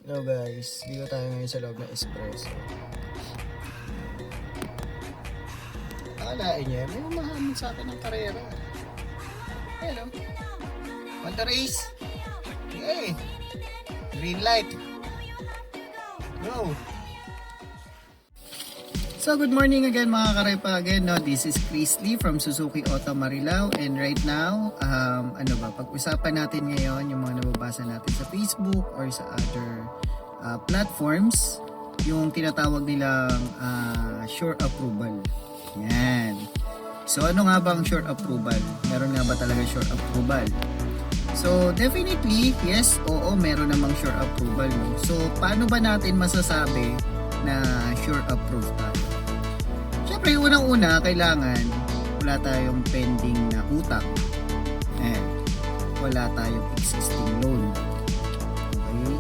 Hello guys, dito tayo ngayon sa loob ng Espresso. Akalain niya, may umahamon sa akin ng karera. Hello. Want to race? Hey! Green light. Go! So good morning again mga karepa again. No, this is Chris Lee from Suzuki Auto Marilao, and right now, pag-usapan natin ngayon yung mga nababasa natin sa Facebook or sa other platforms, yung tinatawag nilang short approval. Yan. So ano nga bang short approval? Meron nga ba talaga short approval? So definitely, yes, oo, meron namang short approval. No? So paano ba natin masasabi na sure approve tayo? Siyempre, unang-una, kailangan wala tayong pending na utang. Wala tayong existing loan. Okay?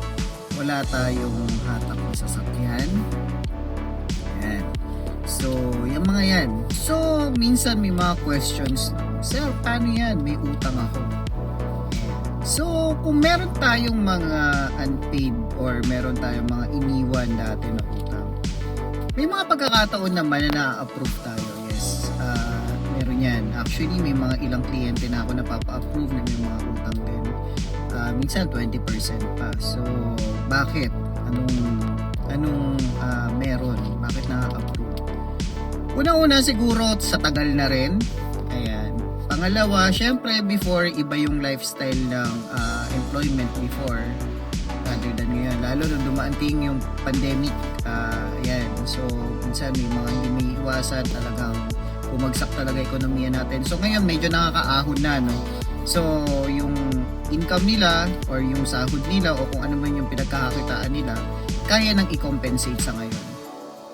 Wala tayong hatak na sasakyan. Ayan. So, yung mga yan. So, minsan may mga questions. Sir, paano yan? May utang ako. So, kung meron tayong mga unpaid or meron tayong mga iniwan dati na utang, may mga pagkakataon naman na na-approve tayo. Yes, meron yan. Actually, may mga ilang kliyente na ako napapa-approve na may mga utang din. Minsan 20% pa. So, bakit? Anong meron? Bakit na-approve? Unang-una siguro sa tagal na rin. Ayan. Pangalawa, syempre before, iba yung lifestyle ng employment before rather than ngayon. Lalo nung dumating yung pandemic. Ayan. So, minsan may mga hindi may iwasan, talagang bumagsak talaga ekonomiya natin. So, ngayon medyo nakakaahon na, no? So, yung income nila or yung sahod nila o kung ano man yung pinagkakakitaan nila, kaya nang i-compensate sa ngayon.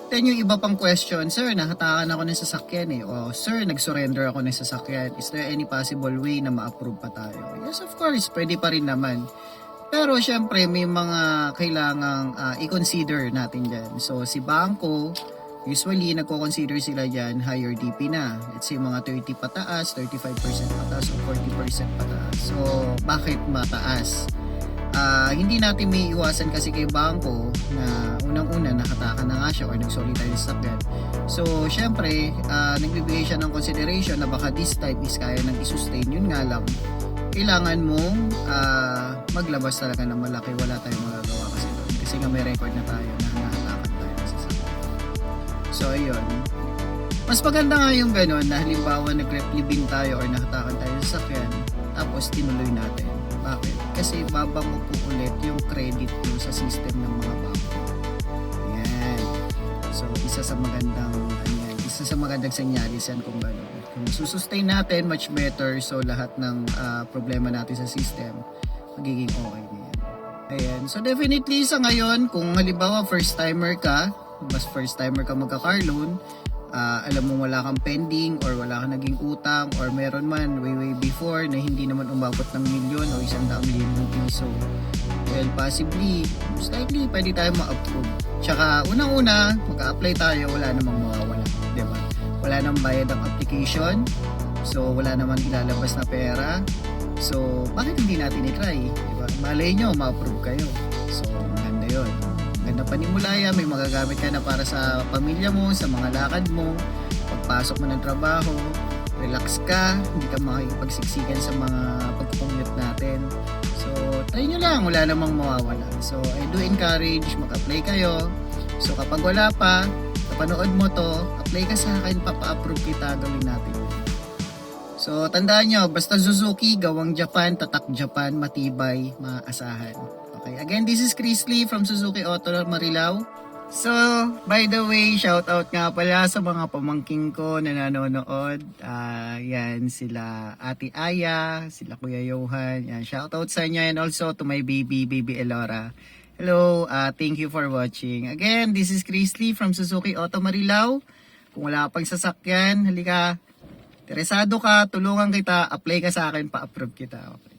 Then yung iba pang question, sir, nahatakan ako ng sasakyan eh. O sir, nag-surrender ako ng sasakyan. Is there any possible way na ma-approve pa tayo? Yes, of course, pwede pa rin naman. Pero syempre, may mga kailangang i-consider natin dyan. So si bangko, usually nagko-consider sila dyan higher DP na. Let's say mga 30 pataas, 35% pataas, o 40% pataas. So bakit mataas? Hindi natin may iwasan kasi kay bangko na unang-una nakataka na nga siya or nag-solitary sakyan. So, syempre, nagbibigay siya ng consideration na baka this type is kaya nang i-sustain. Yun nga lang, kailangan mong maglabas talaga ng malaki. Wala tayong magagawa kasi doon. Kasi nga may record na tayo na nakatakan tayo sa sasakyan. So, ayun. Mas maganda nga yung gano'n na halimbawa nag-replibin tayo or nakatakan tayo sa sasakyan tapos tinuloy natin. Bakit? Kasi babango po ulit yung credit nyo sa system ng mga bangko. Ayan. So, isa sa magandang senyalis yan kung gano'n. Kung susustain natin, much better. So, lahat ng problema natin sa system, magiging okay na yan. Ayan. So, definitely sa ngayon, kung halimbawa first timer ka magka-car loan, alam mo wala kang pending or wala kang naging utang or meron man way before na hindi naman umabot ng milyon o 100,000 piso, well, possibly, most likely, pwede tayo ma-approve. Tsaka, unang-una, mag-a-apply tayo, wala namang mawawala. Diba? Wala namang bayad ang application. So, wala namang ilalabas na pera. So, bakit hindi natin i-try? Diba? Malay nyo, ma-approve kayo. So, maganda yun. Ganda panimulaya, may magagamit ka na para sa pamilya mo, sa mga lakad mo, pagpasok mo ng trabaho, relax ka, hindi ka makikipagsiksikan sa mga pag-commute natin. So, try nyo lang, wala namang mawawala. So, I do encourage, mag-apply kayo. So, kapag wala pa, napanood mo to, apply ka sa akin, papa-approve kita, gawin natin. So, tandaan nyo, basta Suzuki, gawang Japan, tatak Japan, matibay, maasahan. Okay, again, this is Chris Lee from Suzuki Auto Marilao. So, by the way, shout out nga pala sa mga pamangking ko na nanonood. Yan, sila Ate Aya, sila Kuya Johan. Yan, shout out sa inyo, and also to my baby Elora. Hello, thank you for watching. Again, this is Chris Lee from Suzuki Auto Marilao. Kung wala pang sasakyan, halika. Interesado ka, tulungan kita, apply ka sa akin, pa-approve kita. Okay.